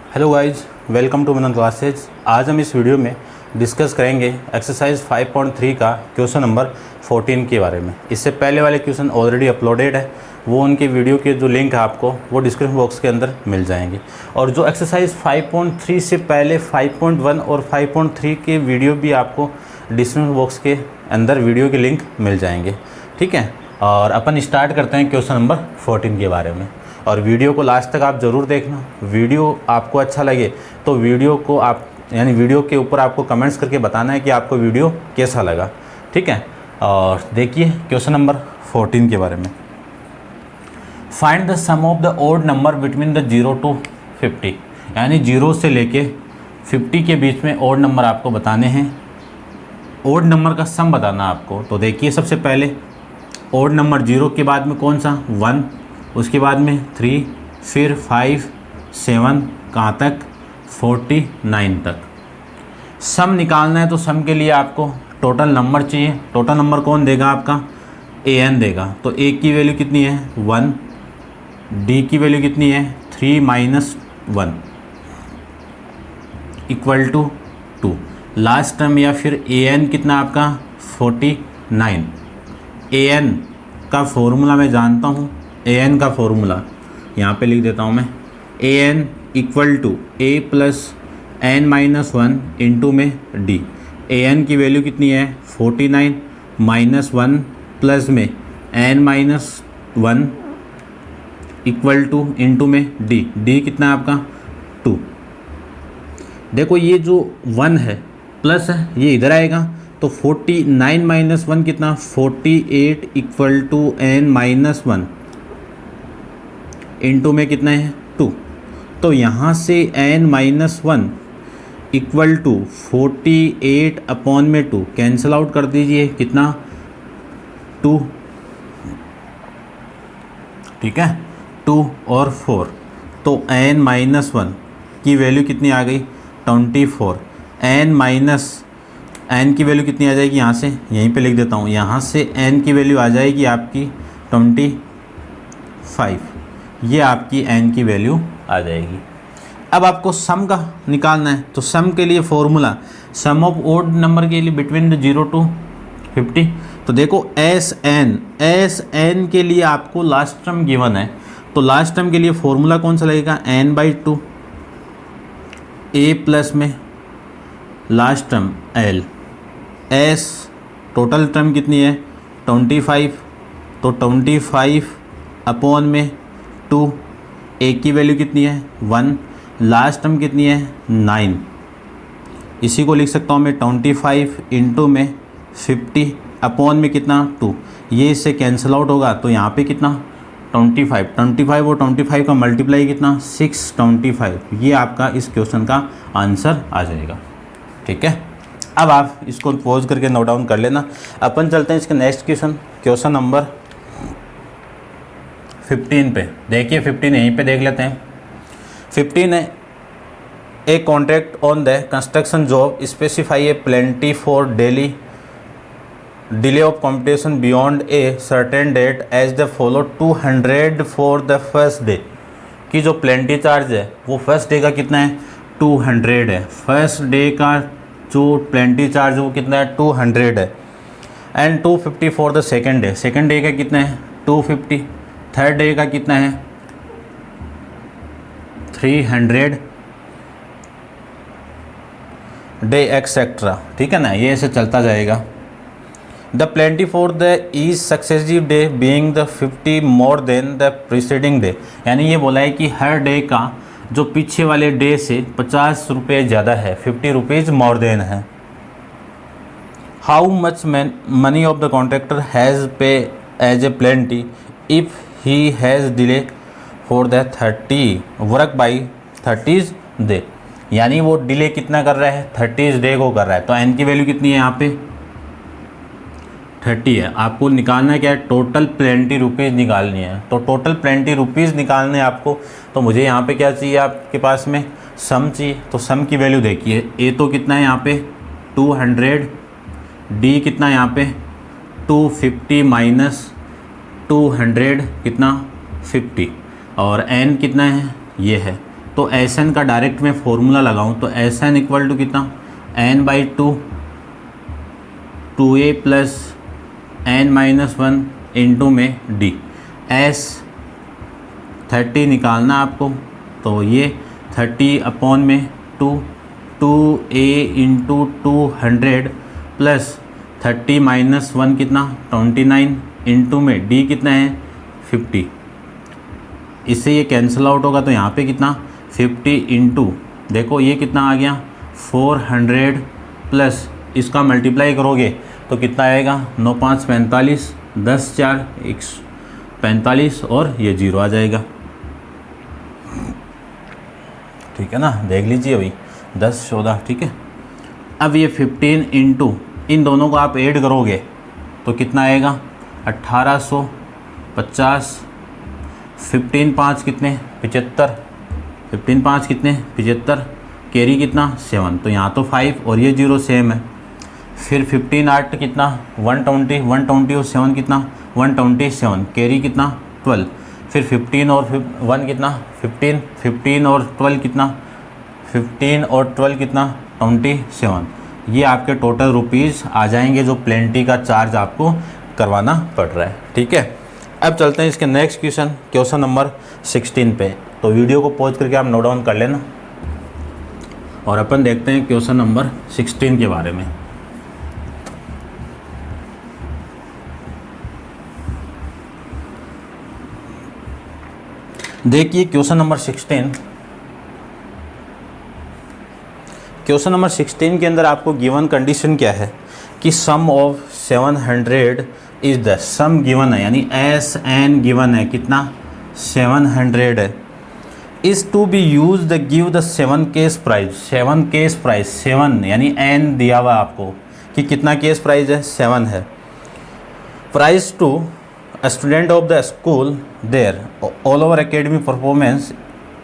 Hello guys, welcome to Manan classes. आज हम इस वीडियो में डिस्कस करेंगे एक्सरसाइज 5.3 का क्वेश्चन नंबर 14 के बारे में। इससे पहले वाले क्वेश्चन ऑलरेडी अपलोडेड है, वो उनके वीडियो के जो लिंक है आपको वो डिस्क्रिप्शन बॉक्स के अंदर मिल जाएंगे। और जो एक्सरसाइज 5.3 से पहले 5.1 और 5.3 के वीडियो भी आपको डिस्क्रिप्शन बॉक्स के अंदर वीडियो के लिंक मिल जाएंगे, ठीक है। और अपन स्टार्ट करते हैं क्वेश्चन नंबर 14 के बारे में। और वीडियो को लास्ट तक आप ज़रूर देखना। वीडियो आपको अच्छा लगे तो वीडियो को आप वीडियो के ऊपर आपको कमेंट्स करके बताना है कि आपको वीडियो कैसा लगा, ठीक है। और देखिए क्वेश्चन नंबर 14 के बारे में। Find the sum of the odd number between the 0 to 50, यानी 0 से लेके 50 के बीच में ओड नंबर आपको बताने हैं। ओड नंबर का सम बताना आपको। तो देखिए सबसे पहले ओड नंबर 0 के बाद में कौन सा 1, उसके बाद में 3, फिर 5, 7, कहाँ तक 49 तक। सम निकालना है तो सम के लिए आपको टोटल नंबर चाहिए। टोटल नंबर कौन देगा? आपका an देगा। तो a की वैल्यू कितनी है 1, d की वैल्यू कितनी है 3 - 1 इक्वल टू 2। लास्ट टर्म या फिर an कितना आपका 49। an का फॉर्मूला मैं जानता हूँ। an का फॉर्मूला यहाँ पे लिख देता हूँ मैं। an equal to a plus n-1 into में d। an की वैल्यू कितनी है 49 -1 प्लस में n-1 इक्वल टू इंटू में d। d कितना है आपका 2। देखो ये जो 1 है प्लस है ये इधर आएगा तो 49 - 1 कितना 48 इक्वल टू n-1 इंटू में कितना है 2। तो यहाँ से n-1 इक्वल टू 48 अपॉन में 2 कैंसिल आउट कर दीजिए, कितना 2, ठीक है 2 और 4। तो n-1 की वैल्यू कितनी आ गई 24। n की वैल्यू कितनी आ जाएगी यहाँ से, यहीं पे लिख देता हूँ। यहाँ से n की वैल्यू आ जाएगी आपकी 25। ये आपकी n की वैल्यू आ जाएगी। अब आपको सम का निकालना है तो सम के लिए formula sum of odd number के लिए बिटवीन द 0 to 50। तो देखो एस एन के लिए आपको लास्ट टर्म गिवन है तो लास्ट टर्म के लिए फॉर्मूला कौन सा लगेगा n/2 a प्लस में last term l। S total term कितनी है 25, तो 25 अपॉन में 2। a की वैल्यू कितनी है 1, लास्ट टर्म कितनी है 9। इसी को लिख सकता हूँ मैं 25 इंटू में 50 अपॉन में कितना 2। ये इससे कैंसिल आउट होगा तो यहाँ पे कितना 25 और 25 का मल्टीप्लाई कितना 625। ये आपका इस क्वेश्चन का आंसर आ जाएगा, ठीक है। अब आप इसको पॉज करके नोट डाउन कर लेना। अपन चलते हैं इसके नेक्स्ट क्वेश्चन नंबर 15 पे। देखिए 15 यहीं पे देख लेते हैं। 15 है a contract on the construction job specify a penalty for daily delay of completion beyond a certain date as the follow 200 for the first day. की जो प्लेंटी चार्ज है वो फर्स्ट डे का कितना है 200 है। फर्स्ट डे का जो प्लेंटी चार्ज है वो कितना है 200 है। And 250 for the second day. Second day का कितना है 250। थर्ड डे का कितना है 300 डे एक्सेट्रा, ठीक है ना। ये ऐसे चलता जाएगा। The plenty for the each successive day being the 50 more than the preceding day. यानी ये बोला है कि हर डे का जो पीछे वाले डे से 50 रुपये ज़्यादा है, 50 रुपीज़ मोर देन है। How much money of the contractor has pay as a penalty if he has delay for the 30 work by 30 day. यानी वो डिले कितना कर रहा है 30 डे को कर रहा है। तो n की वैल्यू कितनी है यहाँ पे 30 है। आपको निकालना क्या है टोटल प्लेंटी रुपीज़ निकालनी है। तो टोटल प्लेंटी रुपीज़ निकालने आपको, तो मुझे यहाँ पे क्या चाहिए आपके पास में सम चाहिए। तो सम की वैल्यू देखिए a तो कितना है यहाँ पे 200, d कितना है यहाँ पे 250 माइनस 200 कितना 50 और n कितना है ये है तो एस एन का डायरेक्ट मैं फॉर्मूला लगाऊं तो एस एन इक्वल टू कितना, n/2 2a plus n-1 into में d। एस 30 निकालना आपको, तो ये 30 अपॉन में 2a इंटू 200 प्लस 30 - 1 कितना 29 इंटू में d कितना है 50। इससे ये कैंसिल आउट होगा तो यहाँ पे कितना 50 इंटू, देखो ये कितना आ गया 400 प्लस इसका मल्टीप्लाई करोगे तो कितना आएगा 9 × 5 = 45, 10 × 4 = 145 और ये 0 आ जाएगा। ठीक है ना, देख लीजिए अभी 10 14। ठीक है, अब ये 15 इंटू इन दोनों को आप ऐड करोगे तो कितना आएगा 1850। 15 × 5 कितने 75, 15 × 5 कितने 75, कैरी कितना 7, तो यहाँ तो 5 और ये 0 सेम है। फिर 15 × 8 कितना 120, 120 और 7 कितना 127, कैरी कितना 12। फिर 15 और 1 कितना 15, 15 और 12 कितना 15 और 12 कितना 27। ये आपके टोटल रुपीज़ आ जाएंगे जो प्लेंटी का चार्ज आपको करवाना पड़ रहा है। ठीक है, अब चलते हैं इसके नेक्स्ट क्वेश्चन नंबर 16 पे। तो वीडियो को पॉज करके आप नोट डाउन कर लेना और अपन देखते हैं क्वेश्चन नंबर 16 के बारे में। देखिए क्वेश्चन नंबर 16। क्वेश्चन नंबर 16 के अंदर आपको गिवन कंडीशन क्या है कि sum of 700 is the, sum given है यानी एस एन गिवन है कितना 700 है, is to be use the give the 7 case prize. 7 case prize 7 यानी एन दिया हुआ आपको कि कितना केस प्राइज है 7 है। Prize to a student of the school there all over academic performance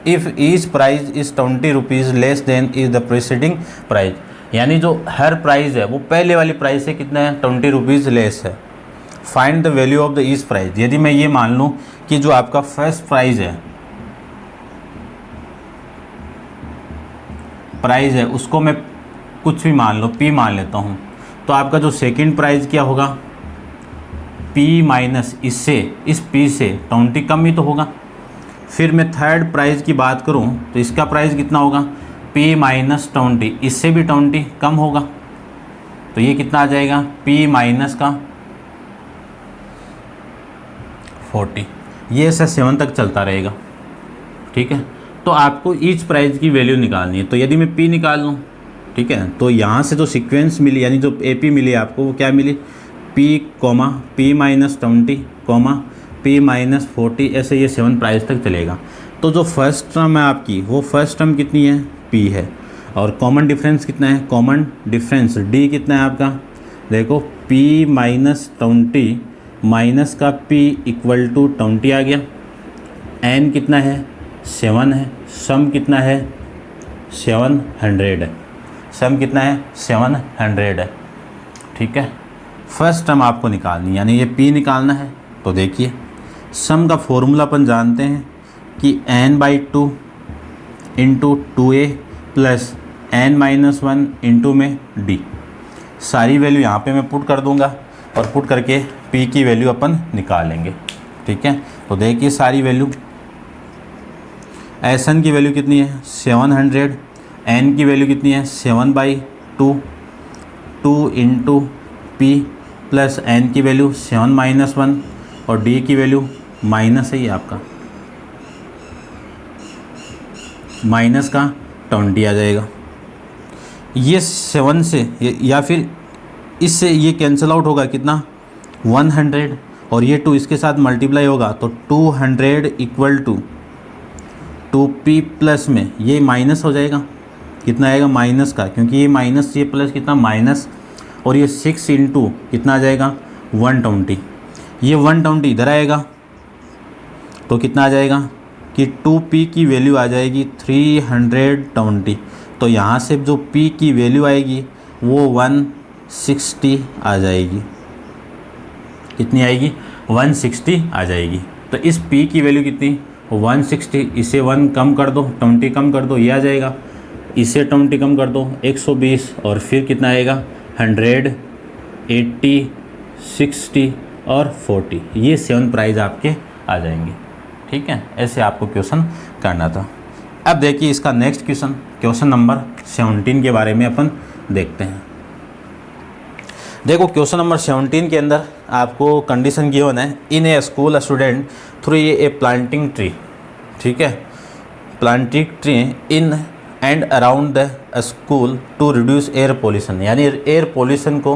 if each prize is 20 rupees less than is the preceding prize। यानी जो हर प्राइज़ है वो पहले वाली प्राइस से कितना है 20 रुपीज़ लेस है। Find the value of the each prize. यदि मैं ये मान लूँ कि जो आपका फर्स्ट प्राइज है उसको मैं कुछ भी मान लो P मान लेता हूँ, तो आपका जो सेकंड प्राइज क्या होगा P माइनस इससे इस P से 20 कम ही तो होगा। फिर मैं थर्ड प्राइज़ की बात करूं तो इसका प्राइस कितना होगा P माइनस 20, इससे भी 20 कम होगा, तो ये कितना आ जाएगा P माइनस का 40। ये ऐसा 7 तक चलता रहेगा। ठीक है, तो आपको ईच प्राइज की वैल्यू निकालनी है। तो यदि मैं P निकाल लूँ, ठीक है, तो यहाँ से जो सीक्वेंस मिली यानी जो AP मिली आपको वो क्या मिली P, P minus 20, P minus 40, ऐसे ये 7 प्राइस तक चलेगा। तो जो फर्स्ट टर्म है आपकी वो फर्स्ट टर्म कितनी है P है, और कॉमन डिफरेंस कितना है, कॉमन डिफरेंस D कितना है आपका, देखो P माइनस 20 माइनस का P इक्वल टू 20 आ गया। N कितना है 7 है, सम कितना है 700 है, सम कितना है 700 है। ठीक है, फर्स्ट टर्म आपको निकालनी यानी ये P निकालना है। तो देखिए सम का फॉर्मूला अपन जानते हैं कि n/2 into 2a plus n-1 into में d। सारी वैल्यू यहाँ पे मैं पुट कर दूंगा और पुट करके P की वैल्यू अपन निकालेंगे। ठीक है, तो देखिए सारी वैल्यू, Sn की वैल्यू कितनी है 700, n की वैल्यू कितनी है 7/2, 2 इंटू P प्लस n की वैल्यू 7-1 और d की वैल्यू माइनस है, ये आपका माइनस का 20 आ जाएगा। ये 7 से या फिर इससे ये कैंसिल आउट होगा कितना 100 और ये 2 इसके साथ मल्टीप्लाई होगा तो 200 इक्वल टू 2p प्लस में ये माइनस हो जाएगा, कितना आएगा माइनस का, क्योंकि ये माइनस ये प्लस कितना माइनस, और ये 6 इंटू कितना आ जाएगा 120। ये 120 इधर आएगा तो कितना आ जाएगा कि 2p की वैल्यू आ जाएगी 320। तो यहाँ से जो p की वैल्यू आएगी वो 160 आ जाएगी। कितनी आएगी 160 आ जाएगी। तो इस p की वैल्यू कितनी 160, इसे 1 कम कर दो, 20 कम कर दो, ये आ जाएगा। इसे 20 कम कर दो, 120, और फिर कितना आएगा 100, 80, 60 और 40। ये 7 प्राइज आपके आ जाएंगे। ठीक है, ऐसे आपको क्वेश्चन करना था। अब देखिए इसका नेक्स्ट क्वेश्चन नंबर 17 के बारे में अपन देखते हैं। देखो क्वेश्चन नंबर 17 के अंदर आपको कंडीशन गिवन है, in a school student through a planting tree. ठीक है, planting tree in and around the school to reduce air pollution, यानी एयर पोल्यूशन को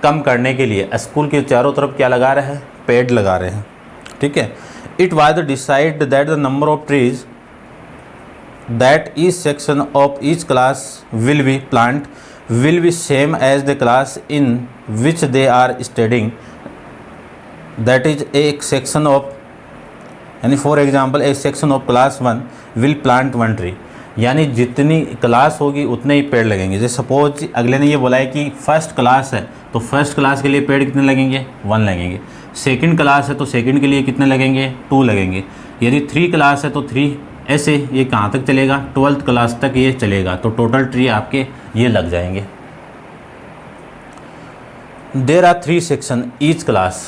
कम करने के लिए स्कूल के चारों तरफ क्या लगा रहे हैं, पेड़ लगा रहे हैं। ठीक है, it was decide that the number of trees that each section of each class will be plant will be same as the class in which they are studying, that is a section of, यानी for example एक section of class 1 will plant 1 tree, यानी जितनी class होगी उतने ही पेड़ लगेंगे। जैसे suppose अगले ने ये बोला है कि फर्स्ट क्लास है तो फर्स्ट क्लास के लिए पेड़ कितने लगेंगे, 1 लगेंगे। सेकंड क्लास है तो सेकंड के लिए कितने लगेंगे, 2 लगेंगे। यदि 3 क्लास है तो 3, ऐसे ये कहाँ तक चलेगा, 12th क्लास तक ये चलेगा। तो टोटल ट्री आपके ये लग जाएंगे। There are 3 section each class.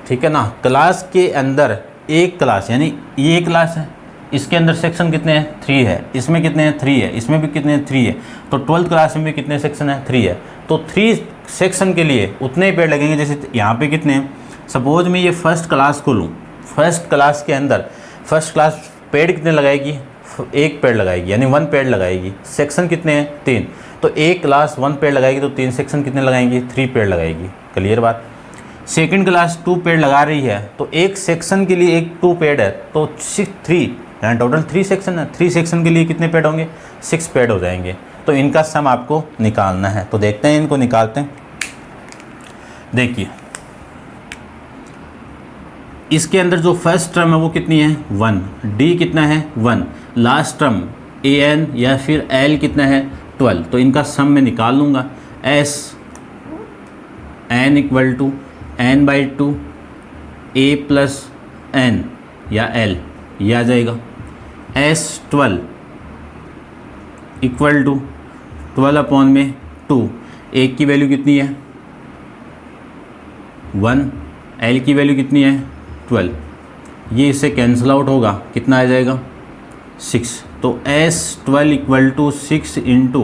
ठीक है ना, क्लास के अंदर एक क्लास, यानी ये क्लास है, इसके अंदर सेक्शन कितने हैं, 3 है, इसमें कितने हैं, 3 है, इसमें भी कितने हैं, 3 है। तो 12th क्लास में भी कितने सेक्शन है, 3 है। तो 3 सेक्शन के लिए उतने ही पेड़ लगेंगे। जैसे यहाँ पे कितने हैं, सपोज मैं ये फर्स्ट क्लास को लूँ, फर्स्ट क्लास के अंदर फर्स्ट क्लास पेड़ कितने लगाएगी, 1 पेड़ लगाएगी, यानी 1 पेड़ लगाएगी। सेक्शन कितने हैं, 3, तो एक क्लास 1 पेड़ लगाएगी तो 3 सेक्शन कितने लगाएंगी, 3 पेड़ लगाएगी। क्लियर बात। सेकंड क्लास 2 पेड़ लगा रही है तो एक सेक्शन के लिए 2 पेड़ है तो 3, यानी टोटल 3 सेक्शन है। 3 सेक्शन के लिए कितने पेड़ होंगे, 6 पेड़ हो जाएंगे। तो इनका सम आपको निकालना है। तो देखते हैं, इनको निकालते हैं। देखिए इसके अंदर जो फर्स्ट टर्म है वो कितनी है, 1, डी कितना है, 1, लास्ट टर्म ए एन या फिर एल कितना है, 12। तो इनका सम मैं निकाल लूँगा। S N equal to N by 2 A plus N या एल, ये आ जाएगा। एस 12 इक्वल टू 12 अपॉन में 2, ए की वैल्यू कितनी है, 1, एल की वैल्यू कितनी है, 12। ये इससे कैंसिल आउट होगा, कितना आ जाएगा, 6। तो एस 12 इक्वल टू 6 इंटू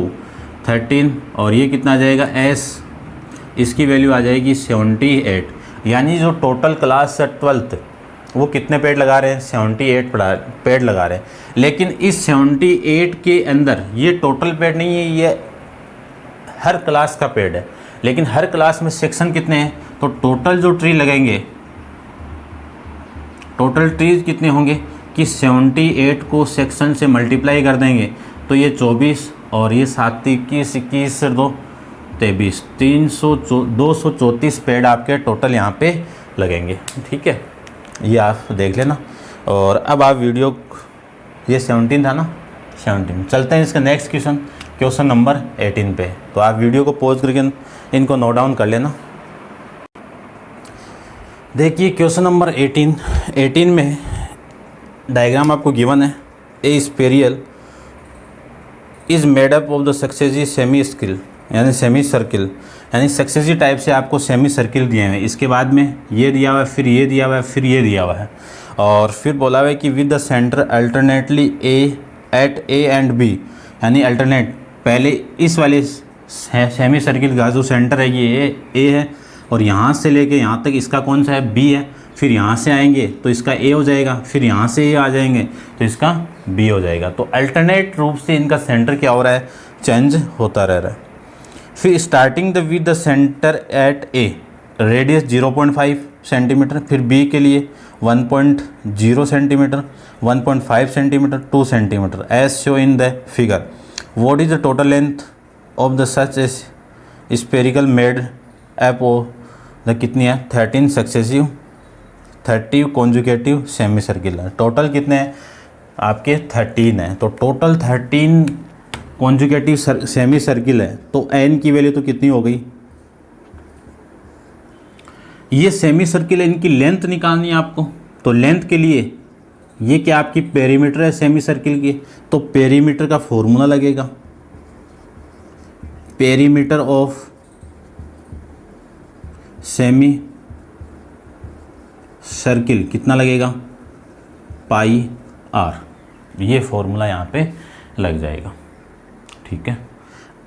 13, और ये कितना आ जाएगा, एस इसकी वैल्यू आ जाएगी 78। यानी जो टोटल क्लास है 12th वो कितने पेड़ लगा रहे हैं, 78 पेड़ लगा रहे हैं। लेकिन इस 78 के अंदर ये टोटल पेड़ नहीं है, ये हर क्लास का पेड़ है। लेकिन हर क्लास में सेक्शन कितने हैं, तो टोटल जो ट्री लगेंगे, टोटल ट्रीज कितने होंगे कि 78 को सेक्शन से मल्टीप्लाई कर देंगे तो ये 24, और ये 7 21 21 से 2 23, 234 पेड़ आपके टोटल यहाँ पे लगेंगे। ठीक है, ये आप देख लेना। और अब आप वीडियो, ये 17 था ना, 17, चलते हैं इसका नेक्स्ट क्वेश्चन नंबर 18 पे। तो आप वीडियो को पॉज करके इनको नोट डाउन कर लेना। देखिए क्वेश्चन नंबर 18 में डायग्राम आपको गिवन है। A spiral is made up of the successive semi circle, यानी सेमी सर्किल, यानी सक्सेसिव टाइप से आपको सेमी सर्किल दिए हैं। इसके बाद में ये दिया हुआ है, फिर ये दिया हुआ है, फिर ये दिया हुआ है, और फिर बोला हुआ है कि with the centre alternately at A and B, यानी अल्टरनेट पहले इस वाले सेमी सर्किल का जो सेंटर है ये ए है, और यहाँ से लेके यहाँ तक इसका कौन सा है, बी है। फिर यहाँ से आएंगे तो इसका ए हो जाएगा, फिर यहाँ से ए आ जाएंगे तो इसका बी हो जाएगा। तो अल्टरनेट रूप से इनका सेंटर क्या हो रहा है, चेंज होता रह रहा है। फिर starting with the centre at A radius 0.5 centimetre, फिर बी के लिए 1.0 centimetre, 1.5 centimetre, 2 centimetre as show in the figure. What is the total length of the such spherical made up of the कितनी है, 13 successive 30 conjugative semi circular. Total कितने हैं आपके, 13 है। तो टोटल 13 कॉन्जुगेटिव सेमी सर्किल है। तो एन की वैल्यू तो कितनी हो गई, ये सेमी सर्किल है, इनकी लेंथ निकालनी है आपको। तो लेंथ के लिए ये क्या आपकी पेरीमीटर है सेमी सर्किल की, तो पेरीमीटर का फॉर्मूला लगेगा, पेरीमीटर ऑफ सेमी सर्किल कितना लगेगा, पाई आर, ये फॉर्मूला यहाँ पे लग जाएगा। ठीक है,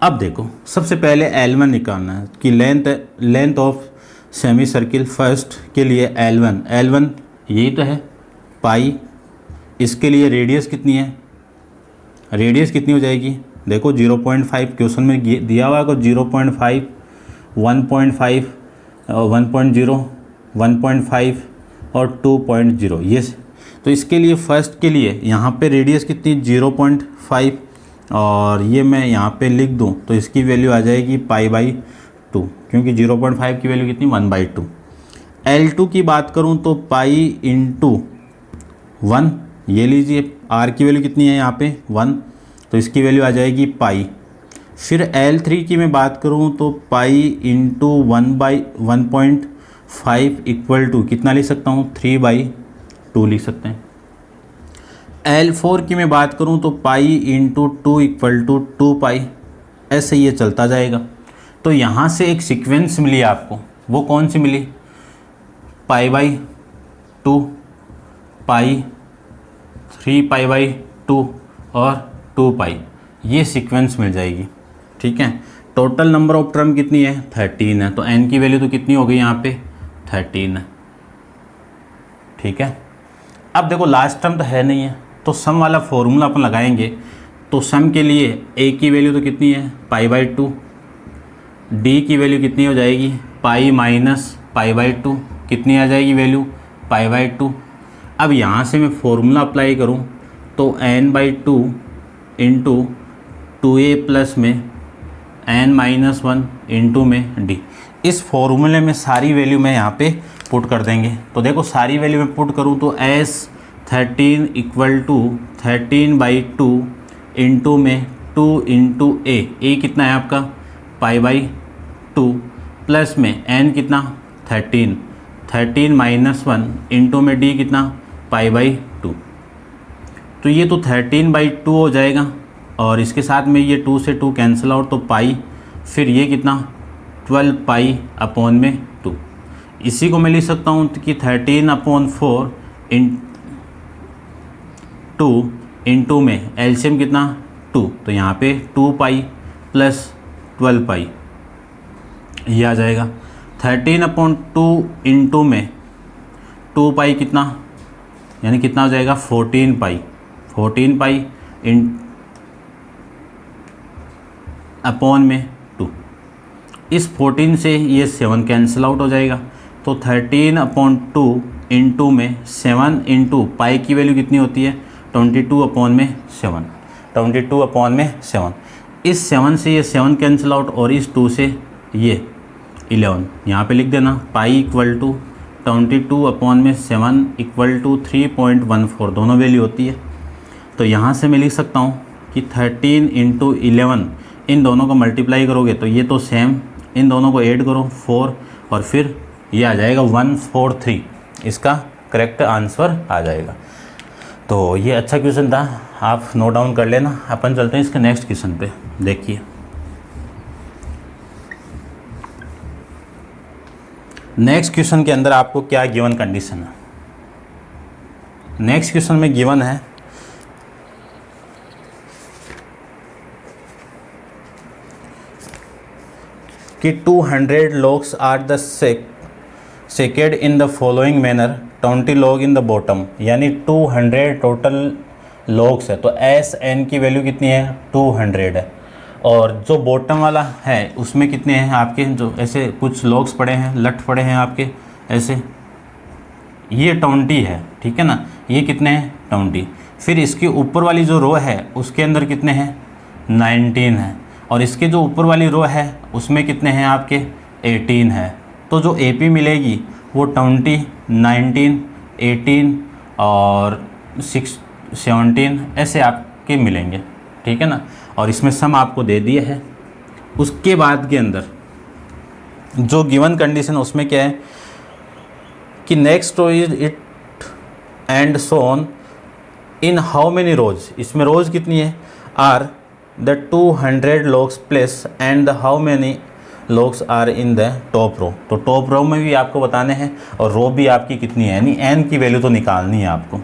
अब देखो सबसे पहले L1 निकालना है कि length of semi circle first के लिए L1 यही तो है पाई, इसके लिए रेडियस कितनी है, रेडियस कितनी हो जाएगी, देखो 0.5 क्वेश्चन में दिया हुआ है, को 0.5 1.5 1.0 1.5 और 2.0 ये, तो इसके लिए फर्स्ट के लिए यहाँ पे रेडियस कितनी 0.5 और ये मैं यहाँ पे लिख दूँ तो इसकी वैल्यू आ जाएगी π/2, क्योंकि 0.5 की वैल्यू कितनी 1/2। L2 की बात करूँ तो पाई इंटू 1, ये लीजिए R की वैल्यू कितनी है यहाँ पे 1, तो इसकी वैल्यू आ जाएगी पाई। फिर L3 की मैं बात करूँ तो पाई इंटू 1/1.5 इक्वल टू कितना लिख सकता हूँ 3/2 लिख सकते हैं। L4 की मैं बात करूँ तो पाई इंटू 2 इक्वल टू 2 पाई, ऐसे ये चलता जाएगा। तो यहाँ से एक सीक्वेंस मिली आपको, वो कौन सी मिली, π/2 पाई, 3π/2 और 2 पाई, ये सीक्वेंस मिल जाएगी। ठीक है, टोटल नंबर ऑफ टर्म कितनी है 13 है, तो n की वैल्यू तो कितनी हो गई यहाँ पे 13 है। ठीक है, अब देखो लास्ट टर्म तो है नहीं है, तो सम वाला फॉर्मूला अपन लगाएंगे। तो सम के लिए a की वैल्यू तो कितनी है π/2, d की वैल्यू कितनी हो जाएगी पाई माइनस π/2, कितनी आ जाएगी वैल्यू π/2। अब यहाँ से मैं फॉर्मूला अप्लाई करूँ तो n/2 इंटू 2a प्लस में n-1 इंटू में d, इस फॉर्मूले में सारी वैल्यू मैं यहाँ पे पुट कर देंगे। तो देखो सारी वैल्यू में पुट करूँ तो S13 इक्वल टू 13/2 इंटू में 2 इंटू a कितना है आपका π/2 प्लस में n कितना 13 माइनस 1 इंटू में d कितना π/2, तो ये तो 13/2 हो जाएगा और इसके साथ में ये 2 से 2 कैंसिल आउट, तो पाई, फिर ये कितना 12π/2। इसी को मैं लिख सकता हूँ कि 13/4 2 इंटू में एलसीएम कितना 2, तो यहाँ पे 2 पाई प्लस 12 पाई, ये आ जाएगा। 13/2 इंटू में 2 पाई कितना, यानी कितना हो जाएगा 14 पाई इन अपॉन में 2। इस 14 से ये 7 कैंसिल आउट हो जाएगा, तो 13/2 इंटू में 7 इंटू पाई की वैल्यू कितनी होती है 22/7, 22/7। इस 7 से ये 7 कैंसिल आउट और इस 2 से ये 11, यहाँ पे लिख देना pi equal to 22/7 equal to 3.14, दोनों वैल्यू होती है। तो यहाँ से मैं लिख सकता हूँ कि 13 इंटू 11, इन दोनों को मल्टीप्लाई करोगे तो ये तो सेम, इन दोनों को ऐड करो 4 और फिर ये आ जाएगा 143, इसका करेक्ट आंसर आ जाएगा। तो ये अच्छा क्वेश्चन था, आप नोट डाउन कर लेना। अपन चलते हैं इसके नेक्स्ट क्वेश्चन पे। देखिए नेक्स्ट क्वेश्चन के अंदर आपको क्या गिवन कंडीशन है। नेक्स्ट क्वेश्चन में गिवन है कि 200 logs are the stacked in the following manner 20 log in the bottom, यानी 200 टोटल लॉग्स है। तो एस एन की वैल्यू कितनी है 200 है, और जो बॉटम वाला है उसमें कितने हैं आपके, जो ऐसे कुछ लॉग्स पड़े हैं, लट पड़े हैं आपके ऐसे, ये 20 है, ठीक है ना, ये कितने हैं 20। फिर इसके ऊपर वाली जो रो है उसके अंदर कितने हैं 19 है, और इसके जो ऊपर वाली रो है उसमें कितने हैं आपके 18 है। तो जो एपी मिलेगी वो 20, 19, 18 और 17 ऐसे आपके मिलेंगे, ठीक है ना। और इसमें सम आपको दे दिया है। उसके बाद के अंदर जो गिवन कंडीशन उसमें क्या है कि next row is it and so on in how many rows, इसमें रोज कितनी है, are the 200 logs placed and the how many logs are in the top row. तो टॉप रो में भी आपको बताने हैं और रो भी आपकी कितनी है, यानी एन की वैल्यू तो निकालनी है आपको,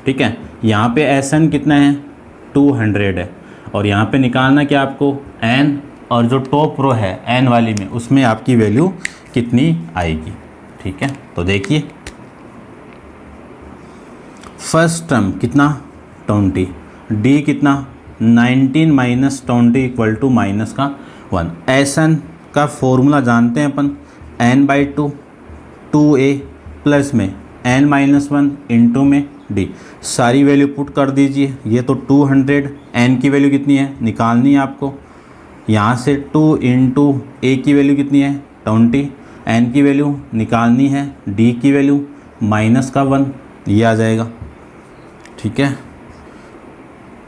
ठीक है। यहाँ पे एस एन कितना है, 200 है, और यहाँ पे निकालना क्या आपको, एन, और जो टॉप रो है एन वाली में उसमें आपकी वैल्यू कितनी आएगी, ठीक है। तो देखिए फर्स्ट टर्म कितना 20, डी कितना 19 माइनस 20 इक्वल टू माइनस का 1। एस एन का फॉर्मूला जानते हैं अपन, n/2 2a प्लस में n-1 इंटू में d, सारी वैल्यू पुट कर दीजिए। ये तो 200, n की वैल्यू कितनी है निकालनी है आपको, यहाँ से 2 इंटू a की वैल्यू कितनी है 20, n की वैल्यू निकालनी है, d की वैल्यू माइनस का 1, ये आ जाएगा, ठीक है।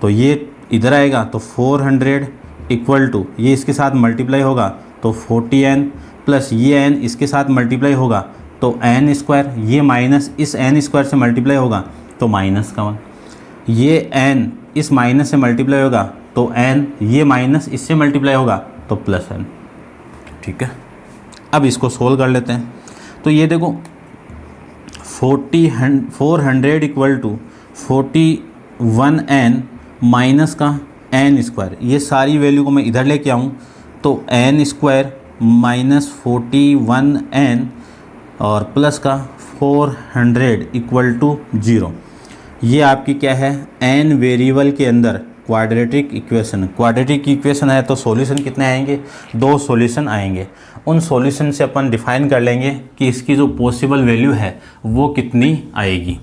तो ये इधर आएगा तो 400 इक्वल टू, ये इसके साथ मल्टीप्लाई होगा तो 40n प्लस ये n इसके साथ मल्टीप्लाई होगा तो n स्क्वायर, ये माइनस इस n स्क्वायर से मल्टीप्लाई होगा तो माइनस का 1, ये n इस माइनस से मल्टीप्लाई होगा तो n, ये माइनस इससे मल्टीप्लाई होगा तो प्लस n, ठीक है। अब इसको सोल्व कर लेते हैं। तो ये देखो 400 इक्वल टू 41n माइनस का n स्क्वायर, ये सारी वैल्यू को मैं इधर लेके आऊँ तो n स्क्वायर माइनस 41n और प्लस का 400 इक्वल टू 0। ये आपकी क्या है, n वेरिएबल के अंदर क्वाड्रेटिक इक्वेशन। क्वाड्रेटिक इक्वेशन है तो सॉल्यूशन कितने आएंगे, 2 सॉल्यूशन आएंगे। उन सॉल्यूशन से अपन डिफाइन कर लेंगे कि इसकी जो पॉसिबल वैल्यू है वो कितनी आएगी,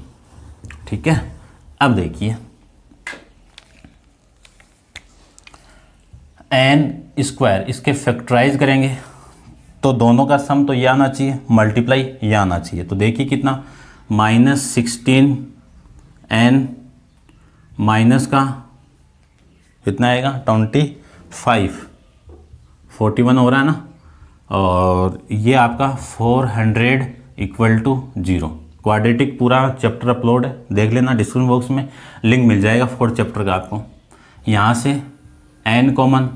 ठीक है। अब देखिए n स्क्वायर, इसके फैक्टराइज करेंगे तो दोनों का सम तो ये आना चाहिए, मल्टीप्लाई ये आना चाहिए। तो देखिए कितना -16n माइनस का कितना आएगा 25, 41 हो रहा है ना, और ये आपका 400 इक्वल टू 0। क्वाड्रेटिक पूरा चैप्टर अपलोड है, देख लेना, डिस्क्रिप्शन बॉक्स में लिंक मिल जाएगा 4th चैप्टर का आपको। यहाँ से n कॉमन,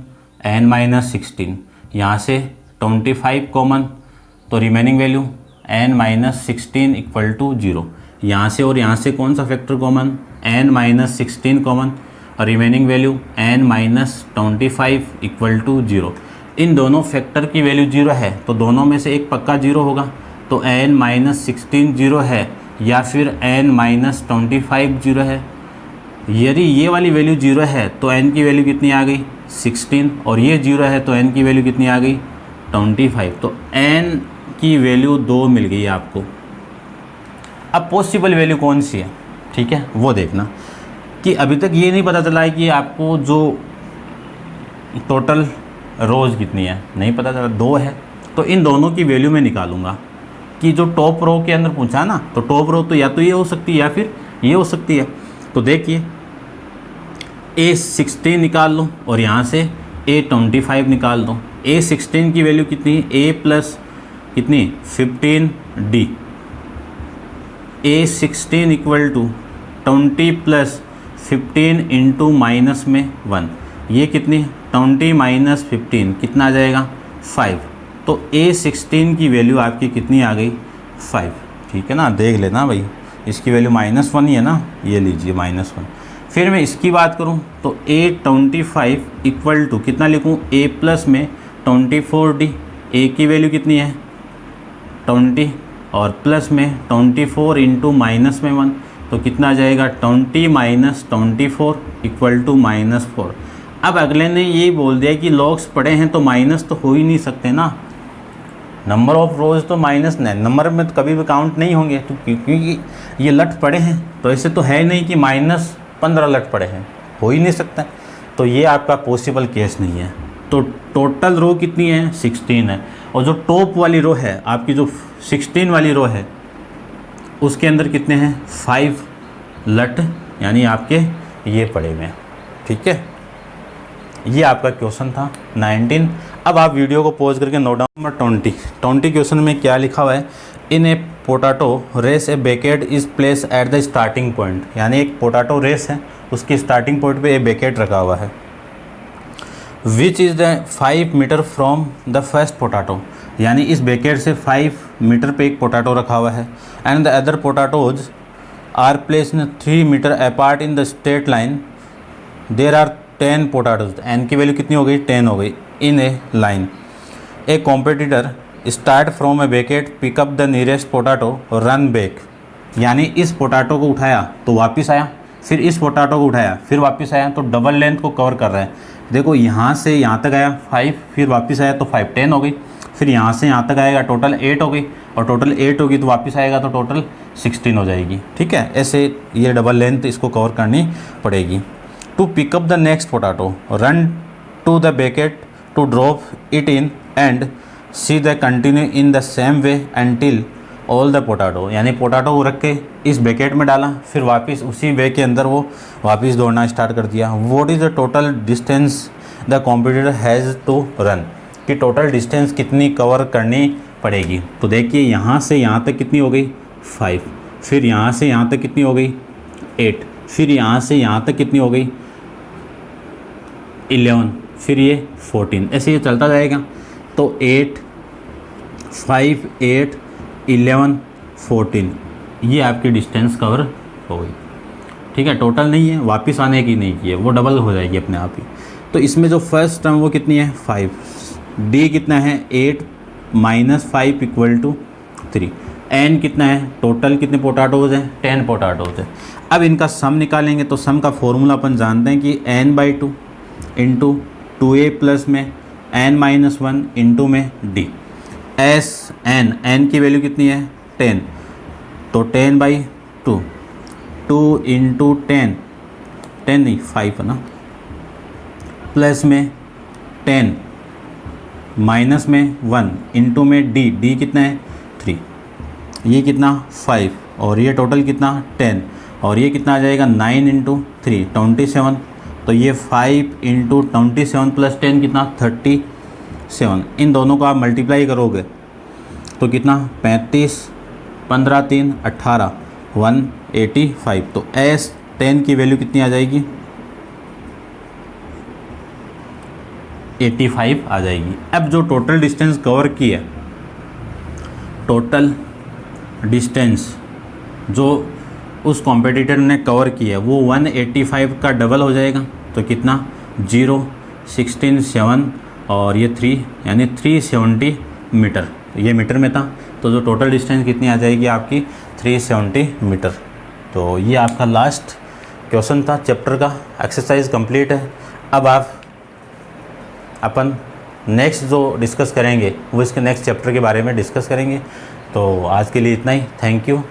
n-16, यहाँ से 25 कॉमन, तो remaining value n-16 equal to 0। यहाँ से और यहाँ से कौन सा फैक्टर कॉमन, n-16 कॉमन, और remaining value n-25 equal to 0। इन दोनों फैक्टर की वैल्यू 0 है तो दोनों में से एक पक्का 0 होगा, तो n-16 0 है या फिर n-25 0 है। यदि ये वाली वैल्यू 0 है तो n की वैल्यू कितनी आ गई 16, और ये 0 है तो n की वैल्यू कितनी आ गई 25, तो n की वैल्यू 2 मिल गई आपको। अब पॉसिबल वैल्यू कौन सी है, ठीक है, वो देखना कि अभी तक ये नहीं पता चला है कि आपको जो टोटल रोज़ कितनी है, नहीं पता चला, 2 है। तो इन दोनों की वैल्यू मैं निकालूंगा कि जो टॉप रो के अंदर पूछा ना, तो टॉप रो तो या तो ये हो सकती है या फिर ये हो सकती है। तो देखिए A16 निकाल लो और यहाँ से A25 निकाल दो। A16 की वैल्यू कितनी है, A प्लस कितनी 15D, A16 equal to 20 plus 15 into minus में 1, ये कितनी 20 माइनस 15 कितना आ जाएगा 5। तो A16 की वैल्यू आपकी कितनी आ गई 5, ठीक है ना, देख लेना भाई, इसकी वैल्यू -1 ही है ना, ये लीजिए -1। फिर मैं इसकी बात करूं तो A25 इक्वल टू कितना लिखूं, A प्लस में 24D, A की वैल्यू कितनी है 20 और प्लस में 24 इंटू माइनस में 1, तो कितना आ जाएगा 20 माइनस 24 इक्वल टू -4। अब अगले ने ये बोल दिया कि लॉग्स पड़े हैं तो माइनस तो हो ही नहीं सकते ना, नंबर ऑफ रोज तो माइनस नंबर में तो कभी भी काउंट नहीं होंगे, तो क्योंकि ये लट पड़े हैं तो ऐसे तो है नहीं कि -15 लट पड़े हैं, हो ही नहीं सकता। तो ये आपका पॉसिबल केस नहीं है। तो टोटल रो कितनी है 16 है, और जो टॉप वाली रो है आपकी, जो 16 वाली रो है उसके अंदर कितने हैं 5 लट, यानी आपके ये पड़े हुए हैं, ठीक है। ये आपका क्वेश्चन था 19। अब आप वीडियो को पॉज करके नोट डाउन। नंबर 20 क्वेश्चन में क्या लिखा हुआ है, in a potato race a bucket is placed at the starting point, यानी एक पोटैटो रेस है, उसकी स्टार्टिंग पॉइंट पे ए बेकेट रखा हुआ है। Which is the 5 metre from the first potato, यानी इस बेकेट से 5 मीटर पे एक पोटैटो रखा हुआ है। And the other potatoes are placed 3 metre apart in the straight line. There are 10 potatoes, N की वैल्यू कितनी हो गई, 10 हो गई, in a line. A competitor start from a bucket, pick up the nearest potato, run back, यानी इस potato को उठाया तो वापस आया, फिर इस पोटैटो को उठाया फिर वापस आया, तो डबल लेंथ को कवर कर रहा है। देखो यहाँ से यहाँ तक आया 5, फिर वापस आया तो 5 10 हो गई, फिर यहाँ से यहाँ तक आएगा टोटल 8 हो गई, और टोटल 8 होगी तो वापस आएगा तो टोटल 16 हो जाएगी। ठीक है, ऐसे ये डबल लेंथ इसको कवर करनी पड़ेगी। To pick up the next potato, run to the bucket to drop it in and see the continue in the same way until all the potato, यानी पोटैटो को रख के इस बेकेट में डाला, फिर वापस उसी वे के अंदर वो वापस दौड़ना स्टार्ट कर दिया। What is the total distance the competitor has to run, कि टोटल डिस्टेंस कितनी कवर करनी पड़ेगी। तो देखिए यहाँ से यहाँ तक कितनी हो गई 5, फिर यहाँ से यहाँ तक कितनी हो गई 8, फिर यहाँ से यहाँ तक कितनी हो गई 11, फिर ये 14, ऐसे ये चलता जाएगा। तो 8 5 8 11 14, ये आपकी डिस्टेंस कवर हो गई। ठीक है, टोटल नहीं है, वापस आने की नहीं की है, वो डबल हो जाएगी अपने आप ही। तो इसमें जो फर्स्ट टर्म वो कितनी है 5, डी कितना है 8 माइनस 5 इक्वल टू 3, एन कितना है, टोटल कितने पोटैटोज़ हैं 10 पोटैटोज़ हैं। अब इनका सम निकालेंगे तो सम का फॉर्मूला अपन जानते हैं कि n/2 इंटू 2a प्लस में n-1 इंटू में d, एस एन की वैल्यू कितनी है 10, तो 10/2, 2 इंटू 10 नहीं 5 है ना, प्लस में 10 माइनस में 1 इंटू में डी कितना है 3, ये कितना 5, और ये टोटल कितना 10, और ये कितना आ जाएगा 9 इंटू 3 27, तो ये 5 इंटू 27 प्लस 10 कितना 37। इन दोनों को आप मल्टीप्लाई करोगे तो कितना 35, 15 3 18, 185। तो एस 10 की वैल्यू कितनी आ जाएगी 85 आ जाएगी। अब जो टोटल डिस्टेंस कवर की है, टोटल डिस्टेंस जो उस कॉम्पिटिटर ने कवर की है वो 185 का डबल हो जाएगा, तो कितना 0 16 7 और ये 3, यानी 370 मीटर। ये मीटर में था, तो जो टोटल डिस्टेंस कितनी आ जाएगी आपकी 370 मीटर। तो ये आपका लास्ट क्वेश्चन था चैप्टर का, एक्सरसाइज कंप्लीट है। अब अपन नेक्स्ट जो डिस्कस करेंगे वो इसके नेक्स्ट चैप्टर के बारे में डिस्कस करेंगे। तो आज के लिए इतना ही, थैंक यू।